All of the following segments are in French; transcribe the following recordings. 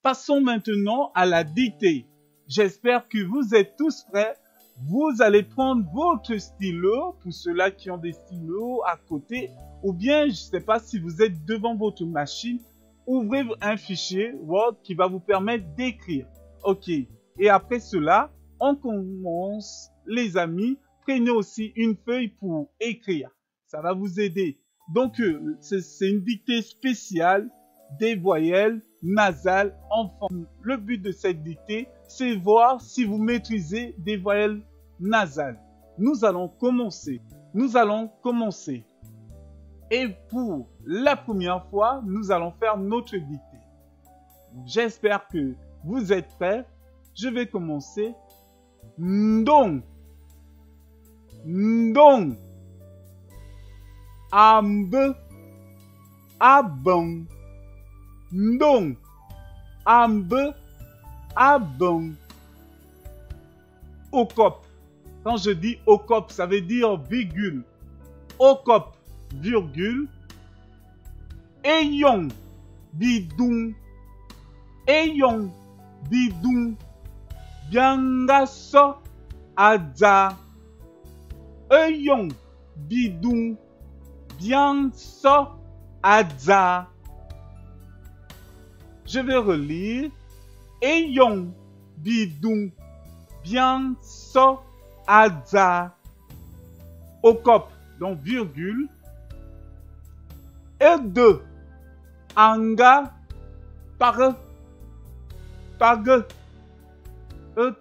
Passons maintenant à la dictée. J'espère que vous êtes tous prêts. Vous allez prendre votre stylo, pour ceux-là qui ont des stylos à côté, ou bien, je ne sais pas si vous êtes devant votre machine, ouvrez un fichier Word qui va vous permettre d'écrire. Ok. Et après cela, on commence, les amis. Prenez aussi une feuille pour écrire. Ça va vous aider. Donc, c'est une dictée spéciale des voyelles nasales en forme. Le but de cette dictée, c'est voir si vous maîtrisez des voyelles nasales. Nous allons commencer. Et pour la première fois, nous allons faire notre dictée. J'espère que vous êtes prêts. Je vais commencer. Ndong. Ndong. Ambe. Abong. Ndong. Ambe. Abong. Okop. Quand je dis okop, ça veut dire virgule. Okop, virgule. Eyong. Bidung. Eyong. Bidung. Biangaso. Adza. Eyong. Bidung. Biangaso. Adza. Je vais relire. Eyong. Bidung. Biangaso. Adza. Okop. Donc virgule. Et de. Anga. Pare. Page.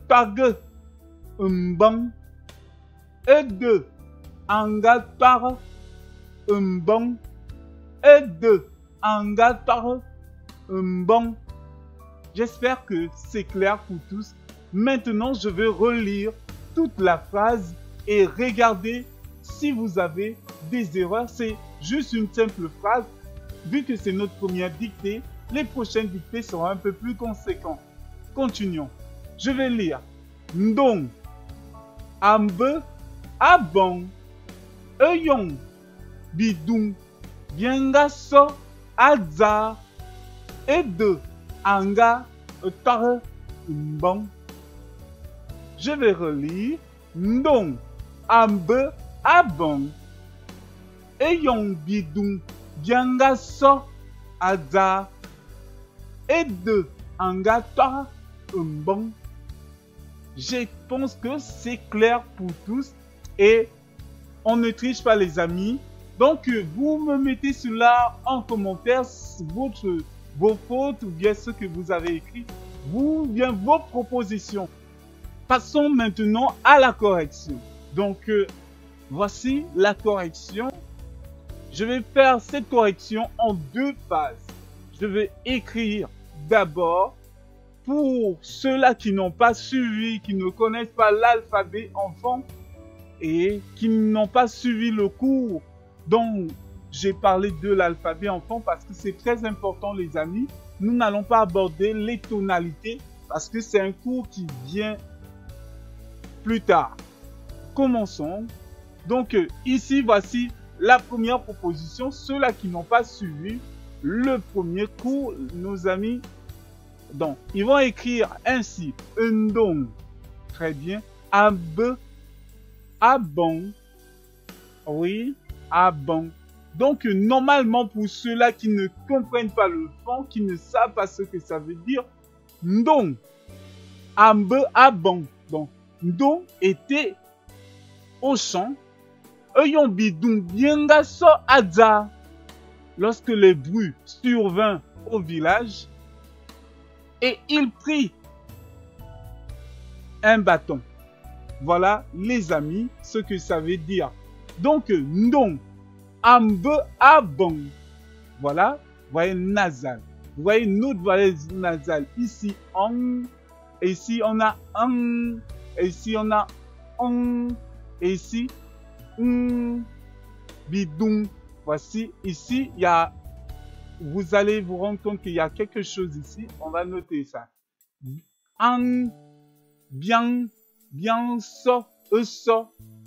Page. Mbang. Et de. Anga pare. Mbang. Et de. Anga pare. Mbang. J'espère que c'est clair pour tous. Maintenant, je vais relire toute la phrase et regarder si vous avez des erreurs. C'est juste une simple phrase. Vu que c'est notre première dictée, les prochaines dictées seront un peu plus conséquentes. Continuons. Je vais lire. Ndong. Ambe. Abong. Eyong. Bidung. Biangaso. Adza. Ede. Anga. Tare. Mbang. Je vais relire. Ndong. Ambe. Abong. Eyong. Bidung. Biangaso. Adza. Ede. Anga. Tare. Mbang. Je pense que c'est clair pour tous et on ne triche pas les amis. Donc vous me mettez cela en commentaire, vos fautes ou bien ce que vous avez écrit, vos propositions. Passons maintenant à la correction. Donc voici la correction. Je vais faire cette correction en deux phases. Je vais écrire d'abord. Pour ceux-là qui n'ont pas suivi, qui ne connaissent pas l'alphabet enfant et qui n'ont pas suivi le cours dont j'ai parlé de l'alphabet enfant parce que c'est très important les amis. Nous n'allons pas aborder les tonalités parce que c'est un cours qui vient plus tard. Commençons. Donc ici voici la première proposition. Ceux-là qui n'ont pas suivi le premier cours, nos amis. Donc, ils vont écrire ainsi. Ndong. Très bien. Abe. Abong. Oui. Abong. Donc, normalement, pour ceux-là qui ne comprennent pas le fond, qui ne savent pas ce que ça veut dire, Ndong. Abe. Abong. Donc, Ndong était au champ. Eyong bidung biangaso adza. Lorsque le bruit survint au village, et il prit un bâton. Voilà, les amis, ce que ça veut dire. Donc, Ndong, Ambe, Abong. Voilà, vous voyez nasal. Vous voyez notre voyelle nasale. Ici, on. Et ici, on a un. Et ici, on a on. Et ici, bidung. Voici, ici, il y a. Vous allez vous rendre compte qu'il y a quelque chose ici. On va noter ça. An, bien, so,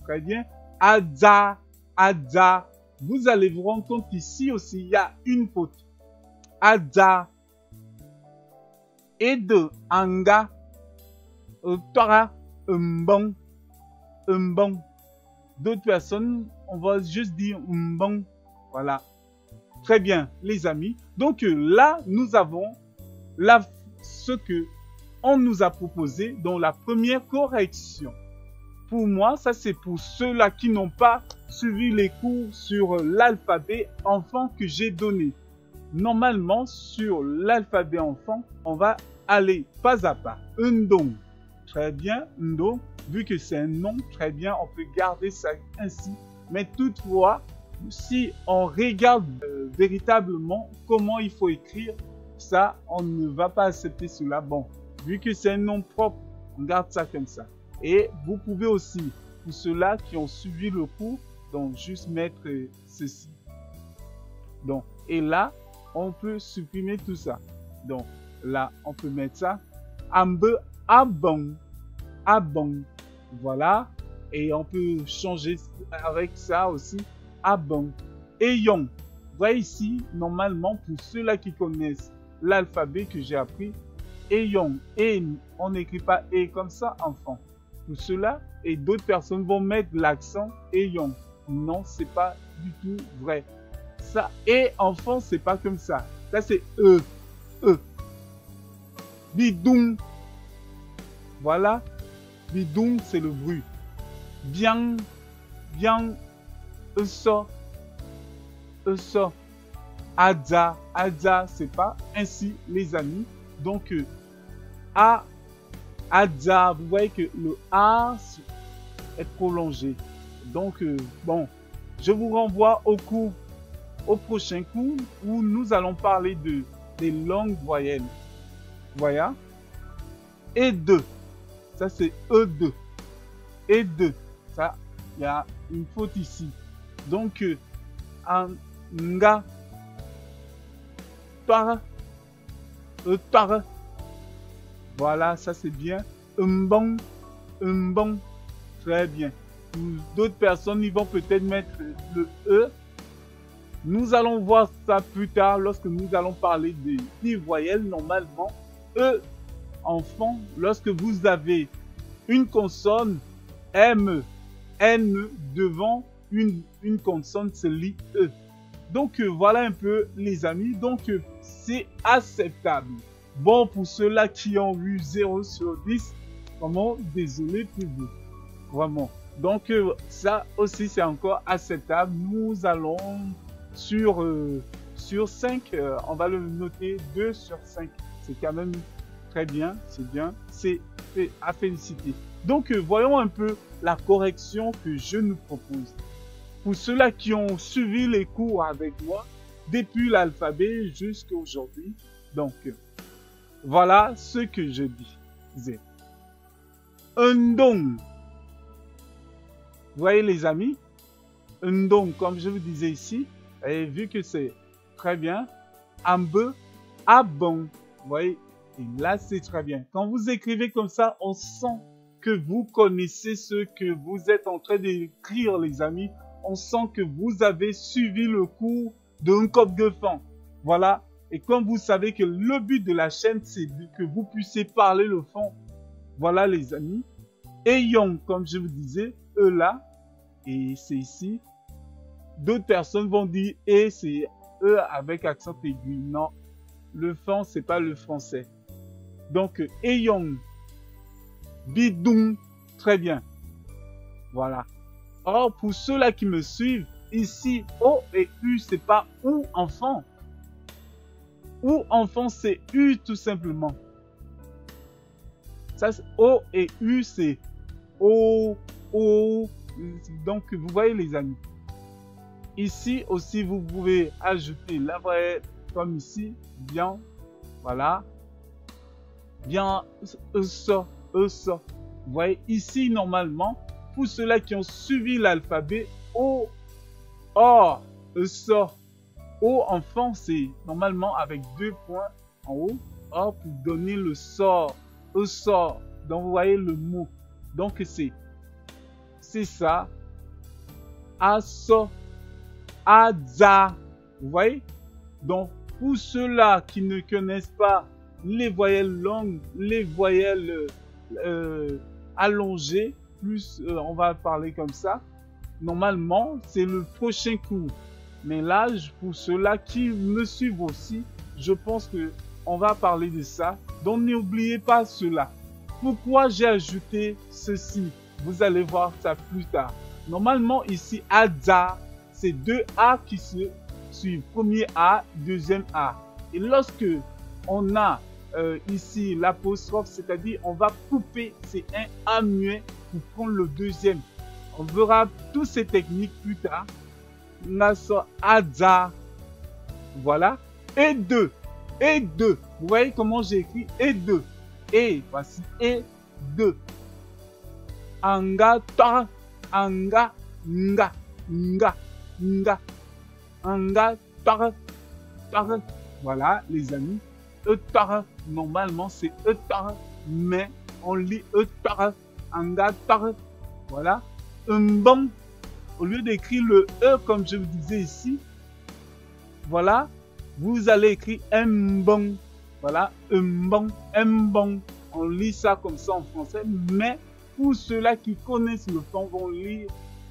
très bien. Adza, adza. Vous allez vous rendre compte qu'ici aussi, il y a une faute. Adza. ed, anga, twara, bon, bon. D'autres personnes, on va juste dire bon. Voilà. Très bien, les amis. Donc là, nous avons ce que on nous a proposé dans la première correction. Pour moi, ça c'est pour ceux-là qui n'ont pas suivi les cours sur l'alphabet enfant que j'ai donné. Normalement, sur l'alphabet enfant, on va aller pas à pas. Ndong. Très bien, Ndong. Vu que c'est un nom, très bien, on peut garder ça ainsi. Mais toutefois, si on regarde véritablement comment il faut écrire, ça, on ne va pas accepter cela. Bon, vu que c'est un nom propre, on garde ça comme ça. Et vous pouvez aussi, pour ceux-là qui ont suivi le cours, donc juste mettre ceci. Donc, et là, on peut supprimer tout ça. Donc, là, on peut mettre ça. Ambe, abon, abon. Voilà. Et on peut changer avec ça aussi. Abon. Eyon. Vous voyez ici, normalement, pour ceux-là qui connaissent l'alphabet que j'ai appris, Eyon. Et on n'écrit pas E comme ça, enfant. Pour cela, et d'autres personnes vont mettre l'accent Eyon. Non, c'est pas du tout vrai. Ça, et enfant, c'est pas comme ça. Ça, c'est E. E. Bidoum. Voilà. Bidoum, c'est le bruit. Bien. Bien. Ça. Ça. Adza. Adza, c'est pas ainsi, les amis. Donc, A. Adza. Vous voyez que le A est prolongé. Donc, bon. Je vous renvoie au prochain cours où nous allons parler des longues voyelles. Voilà. Et 2. Ça, c'est E2. Et 2. Ça, il y a une faute ici. Donc, nga. Tara. Tara. Voilà, ça c'est bien. Mbong. Mbong. Très bien. D'autres personnes, ils vont peut-être mettre le E. Nous allons voir ça plus tard lorsque nous allons parler des voyelles. Normalement, E, enfant, lorsque vous avez une consonne M, N devant une consonne, c'est l'IE. Donc, voilà un peu, les amis. Donc, c'est acceptable. Bon, pour ceux-là qui ont eu 0 sur 10, vraiment, désolé pour vous. Vraiment. Donc, ça aussi, c'est encore acceptable. Nous allons sur 5, on va le noter 2 sur 5. C'est quand même très bien, c'est bien, c'est à féliciter. Donc, voyons un peu la correction que je nous propose. Pour ceux-là qui ont suivi les cours avec moi, depuis l'alphabet jusqu'à aujourd'hui, donc, voilà ce que je disais. Ndong. Vous voyez les amis? Ndong, comme je vous disais ici, et vu que c'est très bien, ambe, abon. Vous voyez, et là c'est très bien. Quand vous écrivez comme ça, on sent que vous connaissez ce que vous êtes en train d'écrire, les amis. On sent que vous avez suivi le cours de Nkop Gefan. Voilà. Et comme vous savez que le but de la chaîne, c'est que vous puissiez parler le fond. Voilà les amis. Eyon, comme je vous disais, E là. Et c'est ici. D'autres personnes vont dire et c'est E avec accent aigu. Non, le fond, c'est pas le français. Donc, Eyon, Bidoum, très bien. Voilà. Or, pour ceux-là qui me suivent, ici, O et U, c'est pas ou enfant. Ou enfant, c'est U tout simplement. Ça, O et U, c'est O, O. Donc, vous voyez les amis. Ici aussi, vous pouvez ajouter la vraie, comme ici, bien, voilà. Bien, ça. Vous voyez, ici, normalement, pour ceux-là qui ont suivi l'alphabet, O, O, ça. O, enfant, c'est normalement avec 2 points en haut. Or, pour donner le sort, sort. Donc, vous voyez le mot. Donc, c'est ça. Asso, Adza. Vous voyez? Donc, pour ceux-là qui ne connaissent pas les voyelles longues, les voyelles allongées, plus on va parler comme ça. Normalement, c'est le prochain cours. Mais là, pour ceux-là qui me suivent aussi, je pense que on va parler de ça. Donc, n'oubliez pas cela. Pourquoi j'ai ajouté ceci? Vous allez voir ça plus tard. Normalement, ici, ADA, c'est deux A qui se suivent. Premier A, deuxième A. Et lorsque on a ici l'apostrophe, c'est-à-dire on va couper ces un A muet pour prendre le deuxième. On verra toutes ces techniques plus tard. Là, ça, ADA. Voilà. Et deux. Et deux. Vous voyez comment j'ai écrit et deux. Et, voici et deux. Anga, ta, anga, nga, nga, nga. Anga, ta, ta. Voilà, les amis. E-tara, normalement c'est E-tara, mais on lit E-tara, anga, tara. Voilà. Mbong, au lieu d'écrire le E comme je vous disais ici, voilà, vous allez écrire mbong. Voilà, mbong, mbong. On lit ça comme ça en français, mais pour ceux-là qui connaissent le fond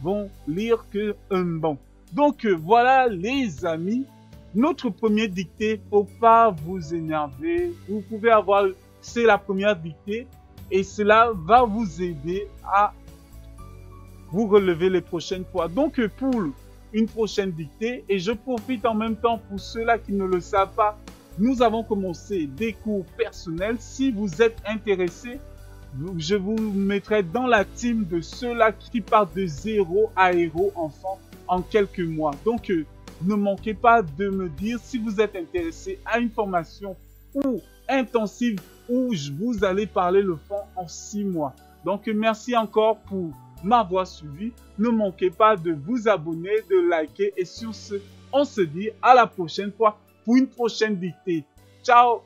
vont lire que mbong. Donc voilà les amis. Notre première dictée, faut pas vous énerver. Vous pouvez avoir, c'est la première dictée et cela va vous aider à vous relever les prochaines fois. Donc pour une prochaine dictée, et je profite en même temps pour ceux-là qui ne le savent pas, nous avons commencé des cours personnels. Si vous êtes intéressé, je vous mettrai dans la team de ceux-là qui partent de zéro à héros enfant en quelques mois. Donc ne manquez pas de me dire si vous êtes intéressé à une formation ou intensive où vous allez parler le fond en 6 mois. Donc, merci encore pour m'avoir suivi. Ne manquez pas de vous abonner, de liker et sur ce, on se dit à la prochaine fois pour une prochaine dictée. Ciao!